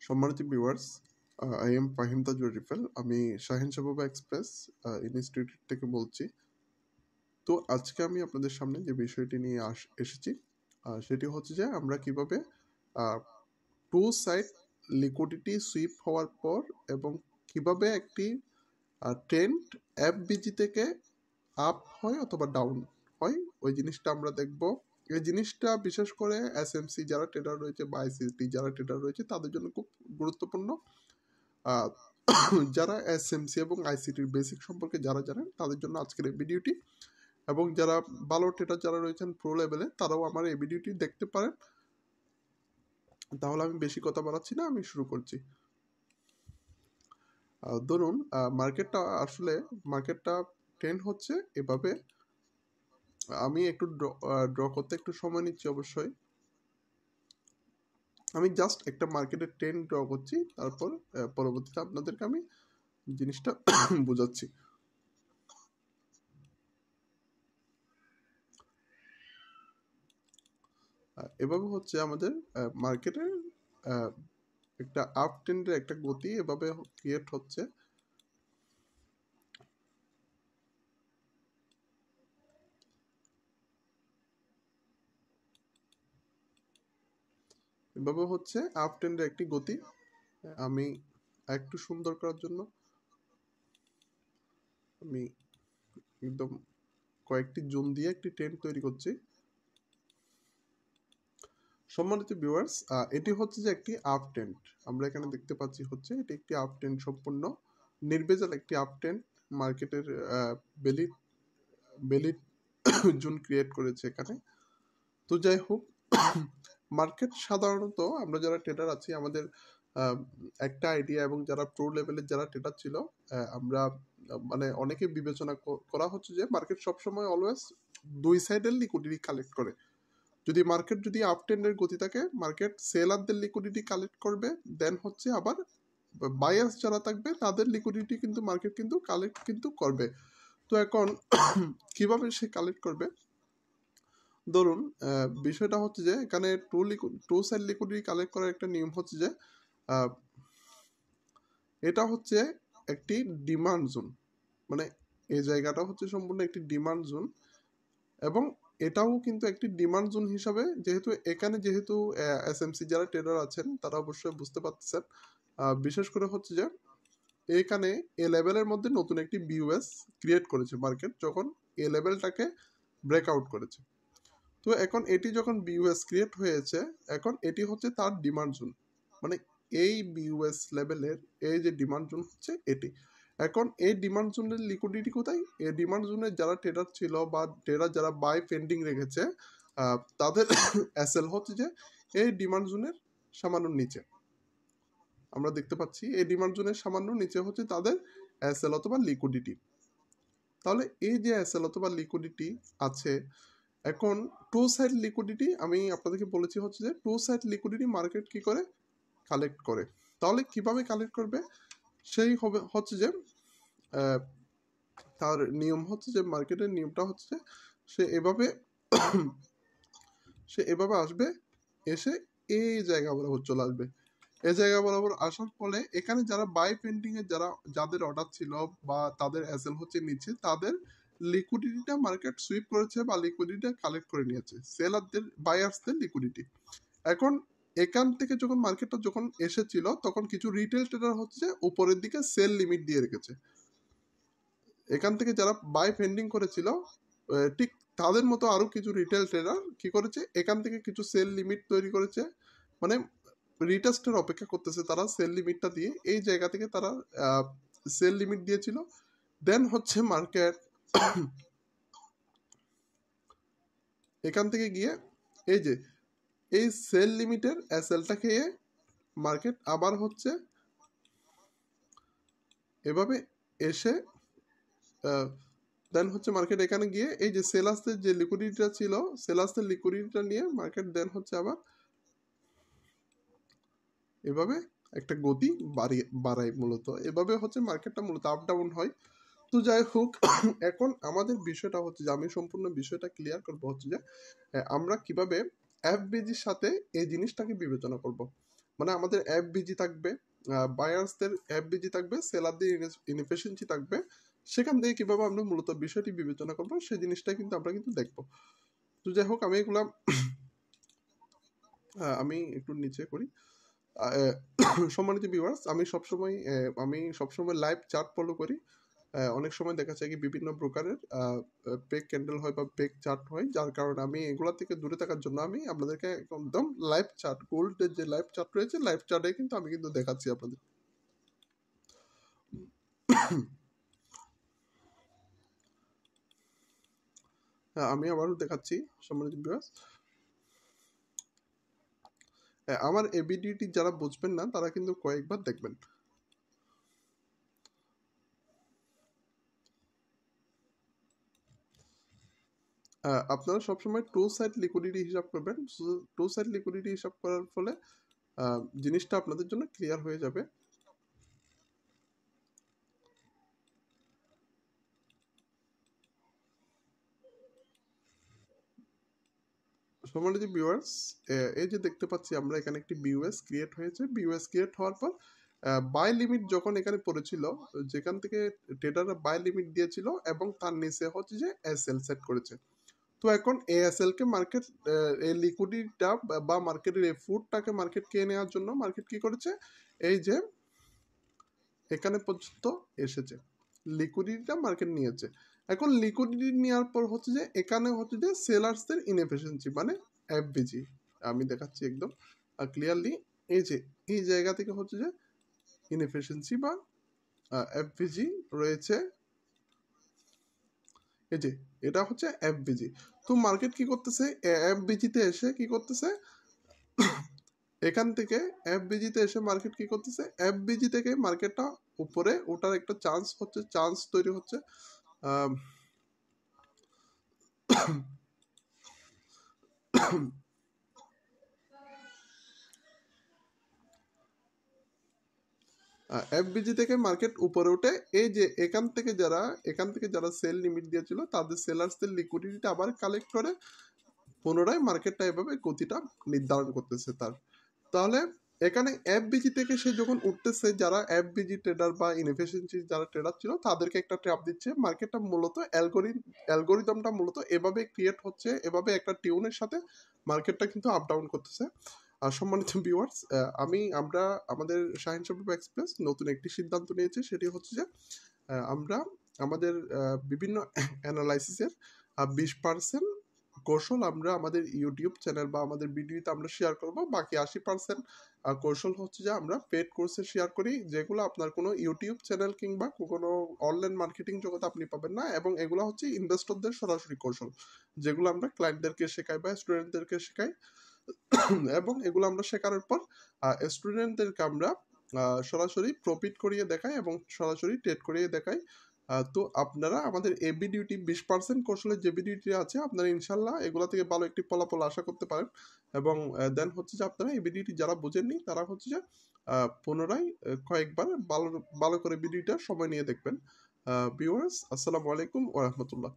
সম্মানিত viewers, I am Fahim তাজুর রিফেল। আমি শাহিন শাবাব express institute থেকে বলছি। তো আজকে আমি আপনাদের সামনে যে বিষয়টি নিয়ে এসেছি সেটি হচ্ছে যে আমরা কিভাবে টু সাইড লিকুইডিটি সুইপ হওয়ার পর এবং কিভাবে একটি ট্রেন্ড এফবিজি থেকে আপ হয় অথবা ডাউন হয় ওই জিনিসটা আমরা দেখব। এই জিনিসটা বিশেষ করে এসএমসি যারা ট্রেডার রয়েছে বা আইসিটি যারা ট্রেডার রয়েছে তাদের জন্য খুব গুরুত্বপূর্ণ। যারা এসএমসি এবং আইসিটির বেসিক সম্পর্কে যারা জানেন তাদের জন্য আজকের এই ভিডিওটি, এবং যারা ভালো ট্রেডার যারা রয়েছেন প্রো লেভেলে তারাও আমার এই ভিডিওটি দেখতে পারেন। তাহলে আমি বেশি কথা বাড়াচ্ছি না, আমি শুরু করছি। ধরুন মার্কেটটা ট্রেন্ড হচ্ছে এভাবে। আমি একটু ড্র করতে একটু সময় নিচ্ছি অবশ্যই। আমি জাস্ট একটা মার্কেটের ট্রেন্ড ড্র করছি, তারপর পরবর্তীতে আপনাদেরকে আমি জিনিসটা বোঝাচ্ছি। এভাবে হচ্ছে আমাদের মার্কেটের একটা আপ ট্রেন্ডের একটা গতি এভাবে ক্রিয়েট হচ্ছে। এভাবে হচ্ছে আপ ট্রেন্ডের একটি গতি। আমি একটু সুন্দর করার জন্য আমি একদম কয়েকটি জোন দিয়ে একটি ট্রেন্ড তৈরি করছি। সম্মানিত ভিউয়ার্স, এটি হচ্ছে যে একটি আপ ট্রেন্ড। আমরা এখানে দেখতে পাচ্ছি হচ্ছে এটি একটি আপ ট্রেন্ড, সম্পূর্ণ নির্ভেজাল একটি আপ ট্রেন্ড। মার্কেটের বেলি বেলি জোন ক্রিয়েট করেছে এখানে। তো যাই হোক, মার্কেট সাধারণত আমরা যারা ট্রেডার আছি আমাদের একটা আইডিয়া, এবং যারা প্রো লেভেলের যারা ট্রেডার ছিল আমরা মানে অনেকে বিবেচনা করা হচ্ছে যে মার্কেট সবসময় অলওয়েজ দুই সাইডের লিকুইডিটি কালেক্ট করে। যদি মার্কেট যদি আপ ট্রেন্ডের গতি থাকে, মার্কেট সেলারদের লিকুইডিটি কালেক্ট করবে, দেন হচ্ছে আবার বায়ার্স যারা থাকবে তাদের লিকুইডিটি কিন্তু মার্কেট কিন্তু কালেক্ট কিন্তু করবে। তো এখন কিভাবে সে কালেক্ট করবে? ধরুন বিষয়টা হচ্ছে যে এখানে টু সাইড লিকুইডিটি কালেক্ট করার একটা নিয়ম হচ্ছে যে এটা হচ্ছে একটি ডিমান্ড জোন, মানে এই জায়গাটা হচ্ছে সম্পূর্ণ একটি ডিমান্ড জোন, এবং এটাও কিন্তু একটি ডিমান্ড জোন হিসাবে, যেহেতু এসএমসি যারা ট্রেডার আছেন তারা অবশ্যই বুঝতে পারতেছেন। বিশেষ করে হচ্ছে যে এখানে এ লেভেলের মধ্যে নতুন একটি বিইউএস ক্রিয়েট করেছে মার্কেট, যখন এ লেভেলটাকে ব্রেকআউট করেছে। তো এখন এটি যখন বিইউএস ক্রিয়েট হয়েছে, এখন এটি হচ্ছে তার ডিমান্ড জোন, মানে এই বিইউএস লেভেলের এই যে ডিমান্ড জোন হচ্ছে এটি। এখন এই ডিমান্ড জোনের লিকুইডিটি কোথায়? এই ডিমান্ড জোনের যারা ট্রেডার ছিল বা ট্রেডার যারা বাই পেন্ডিং রেখেছে তাদের এসএল হচ্ছে যে এই ডিমান্ড জোনের সামান্য নিচে। আমরা দেখতে পাচ্ছি এই ডিমান্ড জোনের সামান্য নিচে হচ্ছে তাদের এসএল অথবা লিকুইডিটি। তাহলে এই যে এসএল অথবা লিকুইডিটি আছে, এখন টু সাইড লিকুইডিটি আমি আপনাদেরকে বলেছি হচ্ছে যে টু সাইড লিকুইডিটি মার্কেট কি করে কালেক্ট করে। তাহলে কিভাবে কালেক্ট করবে? সেই হবে হচ্ছে যে তার নিয়ম হচ্ছে যে মার্কেটের নিয়মটা হচ্ছে যে সে এভাবে আসবে, এসে এই জায়গা বরাবর চলে আসবে। এই জায়গা বরাবর আসার ফলে এখানে যারা বাই পেন্ডিং এর যাদের অর্ডার ছিল বা তাদের এসএল হচ্ছে নিচে, তাদের লিকুইডিটিটা মার্কেট সুইপ করেছে বা লিকুইডিটিটা কালেক্ট করে নিয়েছে, সেলারদের বায়ার্সদের লিকুইডিটি। এখন এখান থেকে যখন মার্কেটটা যখন এসেছিল তখন কিছু রিটেল ট্রেডার হচ্ছে উপরের দিকে সেল লিমিট দিয়ে রেখেছে। এখান থেকে যারা বাই পেন্ডিং করেছিল ঠিক তাদের মতো আরো কিছু রিটেল ট্রেডার কি করেছে, এখান থেকে কিছু সেল লিমিট তৈরি করেছে, মানে রিটেস্টের অপেক্ষা করতেছে তারা সেল লিমিটটা দিয়ে। এই জায়গা থেকে তারা সেল লিমিট দিয়েছিল। দেন হচ্ছে মার্কেট এখান থেকে গিয়ে এই যে এই সেল লিমিটের এসএলটা খেয়ে মার্কেট আবার হচ্ছে এভাবে এসে দেন হচ্ছে মার্কেট এখানে গিয়ে এই যে সেলার্সদের যে লিকুইডিটিটা ছিল, সেলার্সদের লিকুইডিটিটা নিয়ে মার্কেট দেন হচ্ছে আবার এভাবে একটা গতি বাড়ায়। মূলত এভাবে হচ্ছে মার্কেটটা মূলত আপ ডাউন হয়। তো যাই হোক, এখন আমাদের বিষয়টা হচ্ছে যে আমি সম্পূর্ণ বিষয়টা ক্লিয়ার করবো হচ্ছে যে আমরা কিভাবে এফবিজির সাথে এই জিনিসটাকে বিবেচনা করব। মানে আমাদের এফবিজি থাকবে, বায়ার্সদের এফবিজি থাকবে, সেলারদের ইনএফিশিয়েন্সি থাকবে। সেখান থেকে কিভাবে আমরা মূলত বিষয়টি বিবেচনা করব সেই জিনিসটা কিন্তু আমরা কিন্তু দেখব। তো যাই হোক, আমি এগুলা আমি একটু নিচে করি। সম্মানিত ভিউয়ার্স, আমি সবসময় লাইভ চার্ট ফলো করি। অনেক সময় দেখা যায় কি বিভিন্ন প্রকারের পেক ক্যান্ডেল হয় বা পেক চার্ট হয়, যার কারণে আমি এগুলা থেকে দূরে থাকার জন্য আমি আপনাদেরকে একদম লাইভ চার্ট, গোল্ডের যে লাইভ চার্ট রয়েছে, লাইভ চার্টে কিন্তু আমি কিন্তু দেখাচ্ছি আপনাদের। আমি আবারও দেখাচ্ছি সম্মানিত ভিউয়ার্স। আমার এবিডিটি যারা বুঝবেন না তারা কিন্তু কয়েকবার দেখবেন। আপনারা সবসময় টু সাইড লিকুইডিটি হিসাব করবেন। টু সাইড লিকুইডিটি হিসাব করার ফলে জিনিসটা আপনাদের জন্য ক্লিয়ার হয়ে যাবে। সম্মানিত ভিউয়ার্স, এই যে দেখতে পাচ্ছি আমরা এখানে একটি বিইউএস ক্রিয়েট হয়েছে। বিইউএস ক্রিয়েট হওয়ার পর বাই লিমিট যখন এখানে পড়েছিল, যেখান থেকে ট্রেডাররা বাই লিমিট দিয়েছিল এবং তার নিচে হচ্ছে যে এসএল সেট করেছে। তো এখন এএসএল কে মার্কেট, এই লিকুইডিটিটা বা মার্কেটের এই ফুডটাকে মার্কেট কে নেওয়ার জন্য মার্কেট কি করেছে, এই যে এখানে পর্যন্ত এসেছে, লিকুইডিটিটা মার্কেট নিয়েছে। এখন লিকুইডিটি নেওয়ার পর হচ্ছে যে এখানে হচ্ছে যে সেলার্সদের ইনএফিশিয়েন্সি মানে এফবিজি, আমি দেখাচ্ছি একদম ক্লিয়ারলি। এই যে এই জায়গা থেকে হচ্ছে যে ইনএফিশিয়েন্সি বা এফবিজি রয়েছে, এই যে এটা হচ্ছে এফবিজি। তো মার্কেট কি করতেছে, এফবিজিতে এসে কি করতেছে, এখান থেকে এফবিজিতে এসে মার্কেট কি করতেছে, এফবিজি থেকে মার্কেটটা উপরে ওঠার একটা চান্স তৈরি হচ্ছে। এফবিজি থেকে মার্কেট উপরে উঠে এই যে এখান থেকে যারা সেল লিমিট দিয়েছিল তাদের সেলার্সদের লিকুইডিটিটা আবার কালেক্ট করে পুনরায় মার্কেটটা এভাবে গতিটা নির্ধারণ করতেছে তার। তাহলে এখানে এফবিজি থেকে সে যখন উঠতেছে, যারা এফবিজি ট্রেডার বা ইনএফিশিয়েন্সি যারা ট্রেডার ছিল তাদেরকে একটা ট্র্যাপ দিচ্ছে। মার্কেটটা মূলত অ্যালগোরিদমটা মূলত এভাবে ক্রিয়েট হচ্ছে, এভাবে একটা টিউনের সাথে মার্কেটটা কিন্তু আপ ডাউন করতেছে। সম্মানিত ভিউয়ার্স, আমরা আমাদের শাহিন শরীফ এক্সপ্রেস নতুন একটি সিদ্ধান্ত নিয়েছি, সেটি হচ্ছে যে আমরা আমাদের বিভিন্ন অ্যানালাইসিসের 20% কৌশল আমরা আমাদের ইউটিউব চ্যানেল বা আমাদের ভিডিওতে আমরা শেয়ার করব। বাকি 80% কৌশল হচ্ছে যে আমরা পেড কোর্সে শেয়ার করি, যেগুলো আপনার কোনো ইউটিউব চ্যানেল কিংবা কোনো অনলাইন মার্কেটিং জগতে আপনি পাবেন না। এবং এগুলো হচ্ছে ইনভেস্টরদের সরাসরি কৌশল, যেগুলো আমরা ক্লায়েন্টদেরকে শেখাই বা স্টুডেন্টদেরকে শেখাই। এবং এগুলো আমরা শেখানোর পর স্টুডেন্টদেরকে আমরা সরাসরি প্রফিট করিয়ে দেখাই এবং সরাসরি ট্রেড করিয়ে দেখাই। তো আপনারা আমাদের এবি ডিউটি 20% কৌশলের যে ডিউটি আছে, আপনারা ইনশাল্লাহ এগুলো থেকে ভালো একটি ফলাফল আশা করতে পারেন। এবং দেন হচ্ছে যে আপনারা এবি ডিউটি যারা বুঝেননি তারা হচ্ছে যে পুনরায় কয়েকবার ভালো ভালো করে ভিডিওটা সময় নিয়ে দেখবেন। ভিউয়ার্স, আসসালামু আলাইকুম ওয়া রাহমাতুল্লাহ।